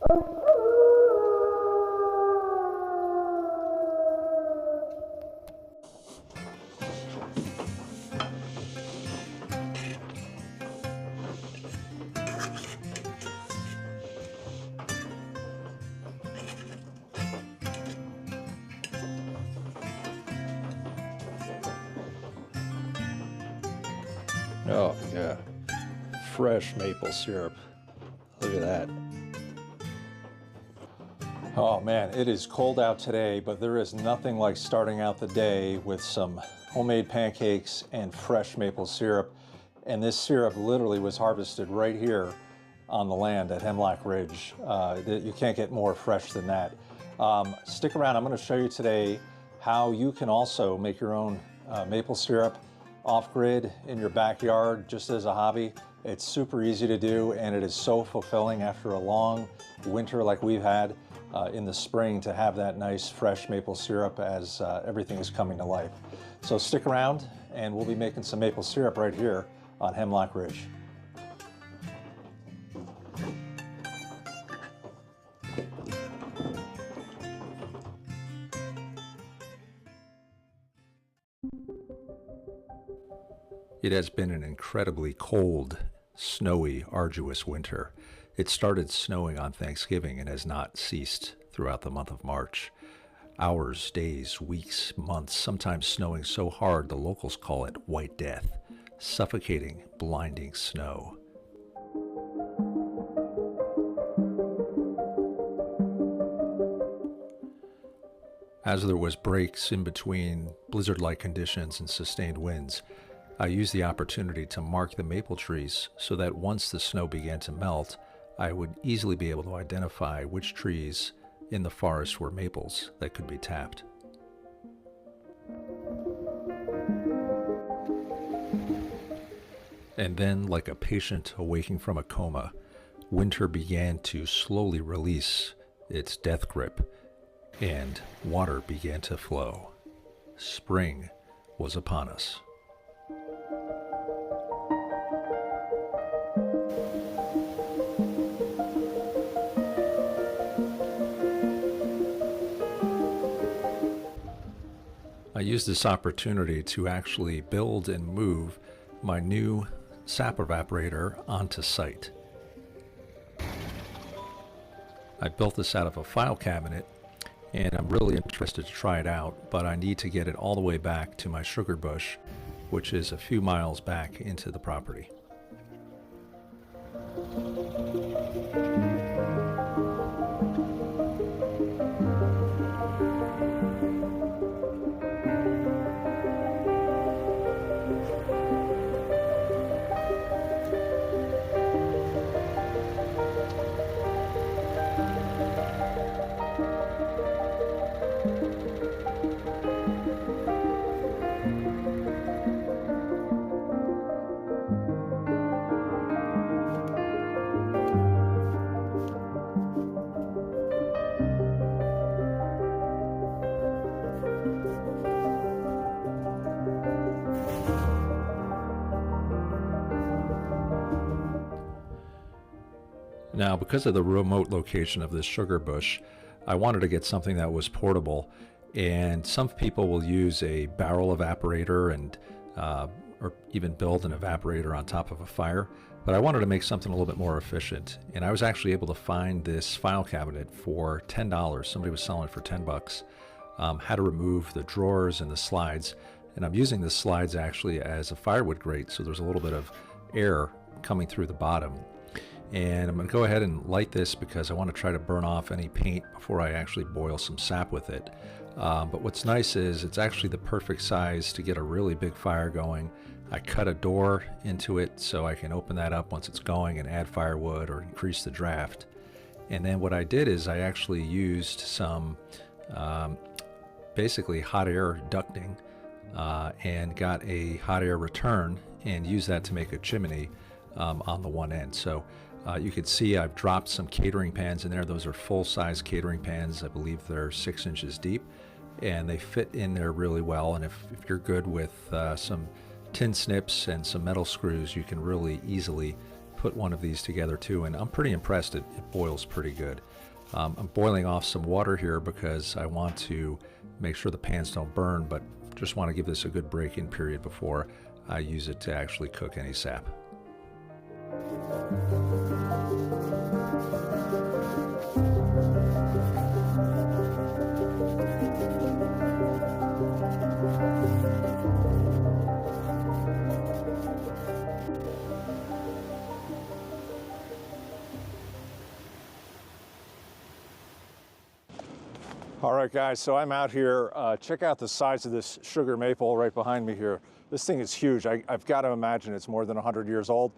Oh yeah, fresh maple syrup. Look at that. Oh man, it is cold out today, but there is nothing like starting out the day with some homemade pancakes and fresh maple syrup. And this syrup literally was harvested right here on the land at Hemlock Ridge. You can't get more fresh than that. Stick around, I'm going to show you today how you can also make your own maple syrup off-grid in your backyard just as a hobby. It's super easy to do, and it is so fulfilling after a long winter like we've had in the spring to have that nice fresh maple syrup as everything is coming to life. So stick around and we'll be making some maple syrup right here on Hemlock Ridge. It has been an incredibly cold, snowy, arduous winter. It started snowing on Thanksgiving and has not ceased throughout the month of March. Hours, days, weeks, months, sometimes snowing so hard the locals call it White Death. Suffocating, blinding snow. As there was breaks in between blizzard-like conditions and sustained winds, I used the opportunity to mark the maple trees so that once the snow began to melt, I would easily be able to identify which trees in the forest were maples that could be tapped. And then, like a patient awaking from a coma, winter began to slowly release its death grip, and water began to flow. Spring was upon us. I used this opportunity to actually build and move my new sap evaporator onto site. I built this out of a file cabinet, and I'm really interested to try it out, but I need to get it all the way back to my sugar bush, which is a few miles back into the property. Now, because of the remote location of this sugar bush, I wanted to get something that was portable, and some people will use a barrel evaporator and or even build an evaporator on top of a fire, but I wanted to make something a little bit more efficient, and I was actually able to find this file cabinet for $10. Somebody was selling it for 10 bucks. Had to remove the drawers and the slides, and I'm using the slides actually as a firewood grate, so there's a little bit of air coming through the bottom. And I'm going to go ahead and light this because I want to try to burn off any paint before I actually boil some sap with it. But what's nice is it's actually the perfect size to get a really big fire going. I cut a door into it so I can open that up once it's going and add firewood or increase the draft. And then what I did is I actually used some basically hot air ducting and got a hot air return and used that to make a chimney on the one end. So you can see I've dropped some catering pans in there. Those are full-size catering pans. I believe they're 6 inches deep, and they fit in there really well. And if you're good with some tin snips and some metal screws, you can really easily put one of these together too, and I'm pretty impressed. It boils pretty good. I'm boiling off some water here because I want to make sure the pans don't burn, but just want to give this a good break-in period before I use it to actually cook any sap. All right, guys, so I'm out here. Check out the size of this sugar maple right behind me here. This thing is huge. I've got to imagine it's more than 100 years old.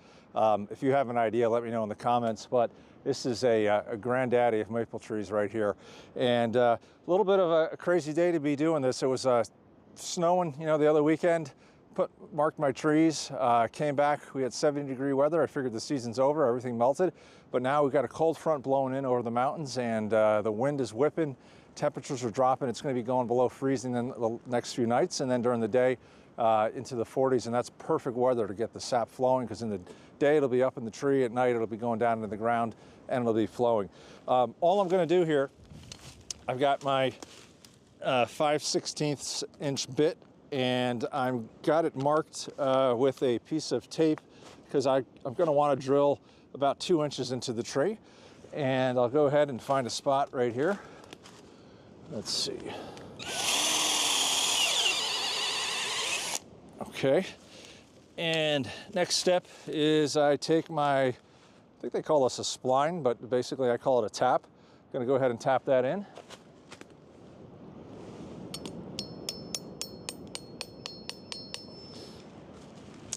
If you have an idea, let me know in the comments. But this is a granddaddy of maple trees right here. And a little bit of a crazy day to be doing this. It was snowing, the other weekend. Marked my trees, came back, we had 70-degree weather. I figured the season's over, everything melted. But now we've got a cold front blowing in over the mountains, and the wind is whipping. Temperatures are dropping. It's going to be going below freezing in the next few nights, and then during the day into the 40s, and that's perfect weather to get the sap flowing, because in the day it'll be up in the tree, at night it'll be going down into the ground and it'll be flowing. All I'm going to do here, I've got my 5/16 inch bit, and I've got it marked with a piece of tape, because I'm going to want to drill about 2 inches into the tree, and I'll go ahead and find a spot right here. Let's see. Okay. And next step is I take my, I think they call this a spline, but basically I call it a tap. I'm going to go ahead and tap that in.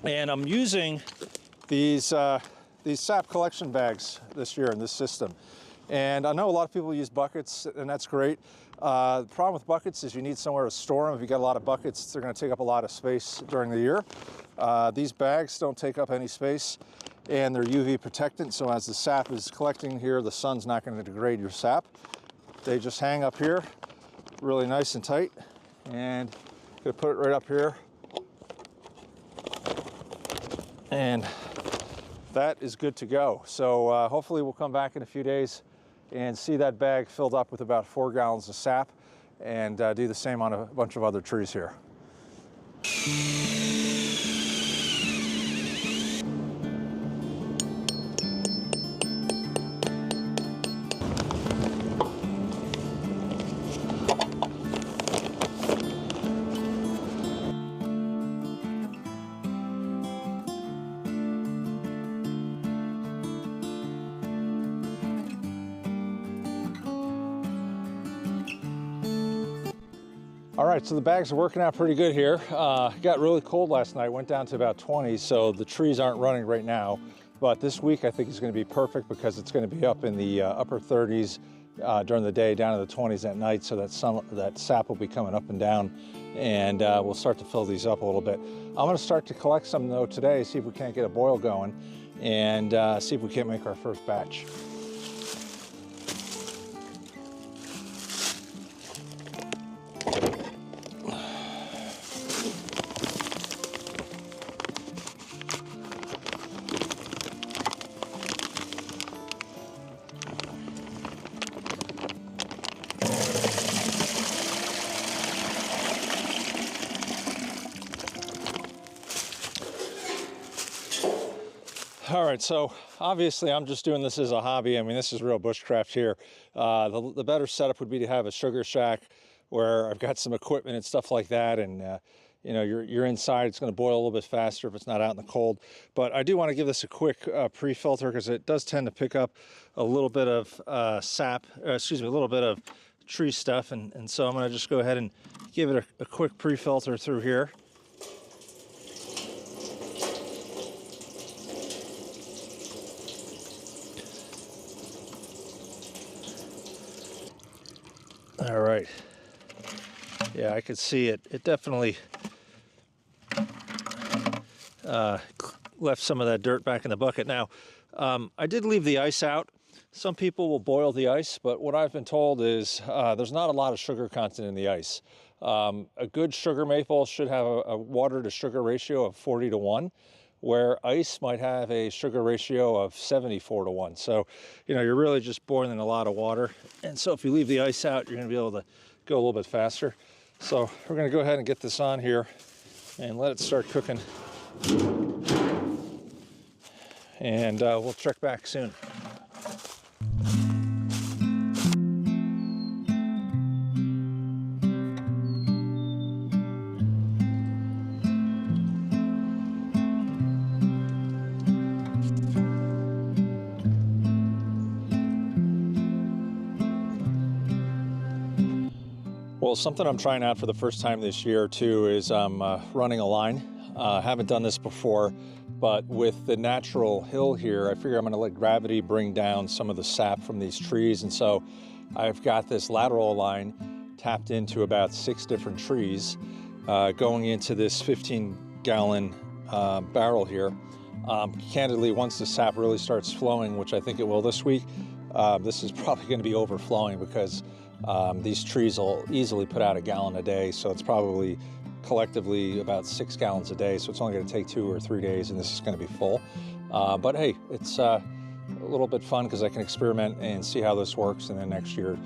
And I'm using these sap collection bags this year in this system. And I know a lot of people use buckets, and that's great. The problem with buckets is you need somewhere to store them. If you got a lot of buckets, they're going to take up a lot of space during the year. These bags don't take up any space, and they're UV protectant, so as the sap is collecting here, the sun's not going to degrade your sap. They just hang up here really nice and tight, and I'm going to put it right up here. And that is good to go. So hopefully we'll come back in a few days and see that bag filled up with about 4 gallons of sap, and do the same on a bunch of other trees here. All right, so the bags are working out pretty good here. Got really cold last night, went down to about 20, so the trees aren't running right now. But this week I think is going to be perfect, because it's going to be up in the upper 30s during the day, down to the 20s at night, so that sap will be coming up and down, and we'll start to fill these up a little bit. I'm going to start to collect some though today, see if we can't get a boil going, and see if we can't make our first batch. All right, so obviously I'm just doing this as a hobby. I mean, this is real bushcraft here. The better setup would be to have a sugar shack where I've got some equipment and stuff like that, and you're inside. It's going to boil a little bit faster if it's not out in the cold. But I do want to give this a quick pre-filter, because it does tend to pick up a little bit of a little bit of tree stuff, and so I'm going to just go ahead and give it a quick pre-filter through here. All right. Yeah, I could see it. It definitely left some of that dirt back in the bucket. Now, I did leave the ice out. Some people will boil the ice, but what I've been told is there's not a lot of sugar content in the ice. A good sugar maple should have a water to sugar ratio of 40 to 1, where ice might have a sugar ratio of 74 to 1. So, you know, you're really just boiling a lot of water. And so if you leave the ice out, you're going to be able to go a little bit faster. So we're going to go ahead and get this on here and let it start cooking. And we'll check back soon. Well, something I'm trying out for the first time this year too is I'm running a line. Haven't done this before, but with the natural hill here, I figure I'm going to let gravity bring down some of the sap from these trees. And so I've got this lateral line tapped into about 6 different trees going into this 15-gallon barrel here. Candidly, once the sap really starts flowing, which I think it will this week, this is probably going to be overflowing because these trees will easily put out 1 gallon a day, so it's probably collectively about 6 gallons a day, so it's only going to take 2 or 3 days and this is going to be full. But hey, it's a little bit fun because I can experiment and see how this works, and then next year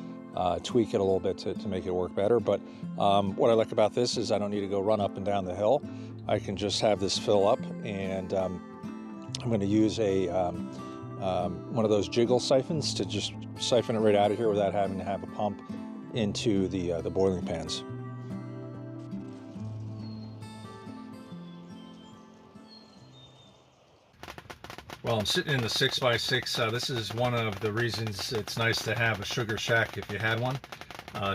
tweak it a little bit to make it work better. But what I like about this is I don't need to go run up and down the hill. I can just have this fill up, and I'm going to use a one of those jiggle siphons to just siphon it right out of here without having to have a pump into the boiling pans. Well, I'm sitting in the 6x6. This is one of the reasons it's nice to have a sugar shack if you had one.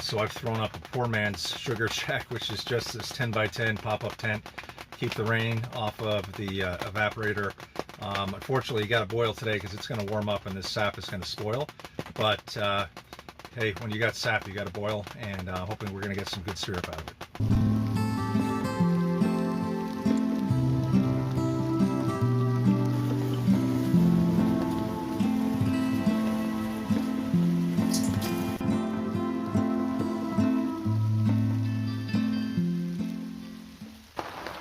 So I've thrown up a poor man's sugar shack, which is just this 10x10 pop-up tent. Keep the rain off of the evaporator. Unfortunately, you got to boil today because it's going to warm up and this sap is going to spoil. But hey, when you got sap, you got to boil, and hoping we're going to get some good syrup out of it.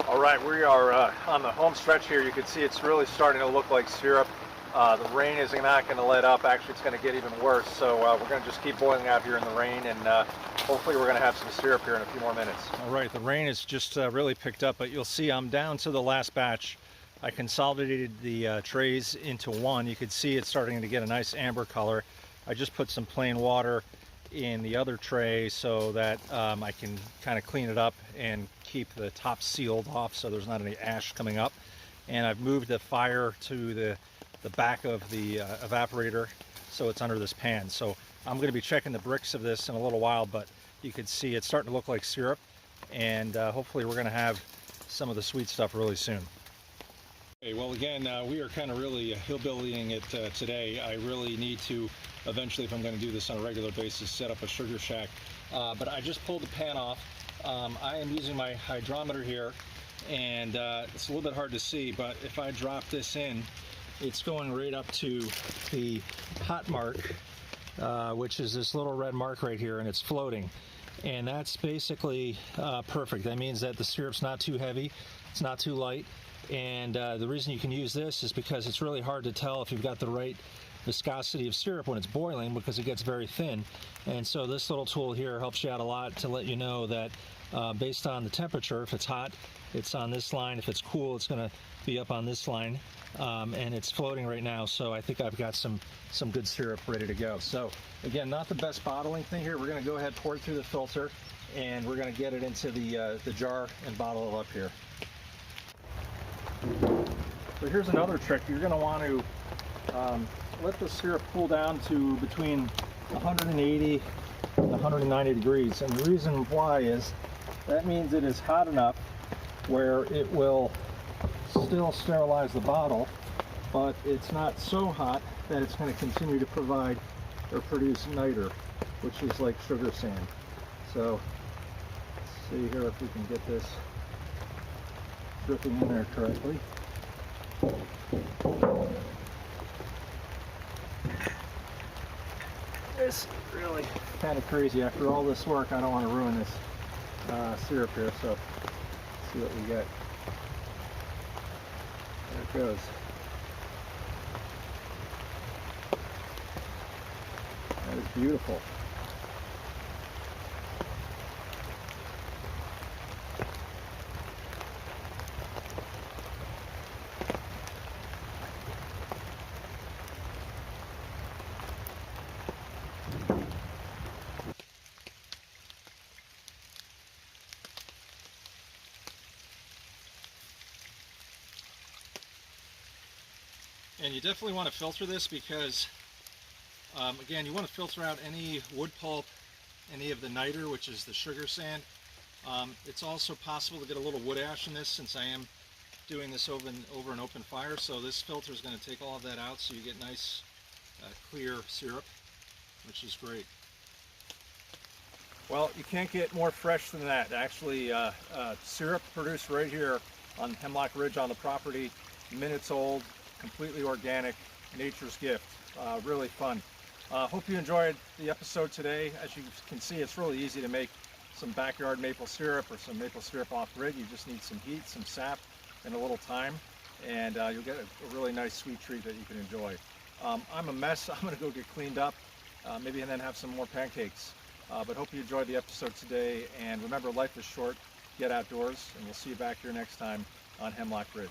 All right, we are on the home stretch here. You can see it's really starting to look like syrup. The rain is not going to let up. Actually, it's going to get even worse. So we're going to just keep boiling out here in the rain, and hopefully we're going to have some syrup here in a few more minutes. All right, the rain has just really picked up, but you'll see I'm down to the last batch. I consolidated the trays into one. You can see it's starting to get a nice amber color. I just put some plain water in the other tray so that I can kind of clean it up and keep the top sealed off so there's not any ash coming up. And I've moved the fire to the back of the evaporator so it's under this pan. So I'm going to be checking the bricks of this in a little while, but you can see it's starting to look like syrup, and hopefully we're going to have some of the sweet stuff really soon. Okay, well, again, we are kind of really hillbillying it today. I really need to eventually, if I'm going to do this on a regular basis, set up a sugar shack. But I just pulled the pan off. I am using my hydrometer here, and it's a little bit hard to see, but if I drop this in, it's going right up to the hot mark, which is this little red mark right here, and it's floating. And that's basically perfect. That means that the syrup's not too heavy, it's not too light. And the reason you can use this is because it's really hard to tell if you've got the right viscosity of syrup when it's boiling, because it gets very thin. And so this little tool here helps you out a lot to let you know that based on the temperature, if it's hot, it's on this line. If it's cool, it's going to be up on this line. And it's floating right now, so I think I've got some good syrup ready to go. So again, not the best bottling thing here. We're going to go ahead, pour it through the filter, and we're going to get it into the jar and bottle it up here. So here's another trick. You're going to want to let the syrup cool down to between 180 and 190 degrees. And the reason why is that means it is hot enough where it will still sterilize the bottle, but it's not so hot that it's going to continue to provide or produce niter, which is like sugar sand. So let's see here if we can get this dripping in there correctly. This is really kind of crazy. After all this work, I don't want to ruin this syrup here, so let's see what we get. it goes. That is beautiful. And you definitely want to filter this because, again, you want to filter out any wood pulp, any of the niter, which is the sugar sand. It's also possible to get a little wood ash in this since I am doing this over an open fire. So this filter is going to take all of that out so you get nice clear syrup, which is great. Well, you can't get more fresh than that. Actually, syrup produced right here on Hemlock Ridge on the property, minutes old, completely organic, nature's gift. Really fun. Hope you enjoyed the episode today. As you can see, it's really easy to make some backyard maple syrup or some maple syrup off grid. You just need some heat, some sap, and a little time, and you'll get a really nice sweet treat that you can enjoy. I'm a mess. I'm going to go get cleaned up, maybe and then have some more pancakes. But hope you enjoyed the episode today, and remember, life is short. Get outdoors, and we'll see you back here next time on Hemlock Ridge.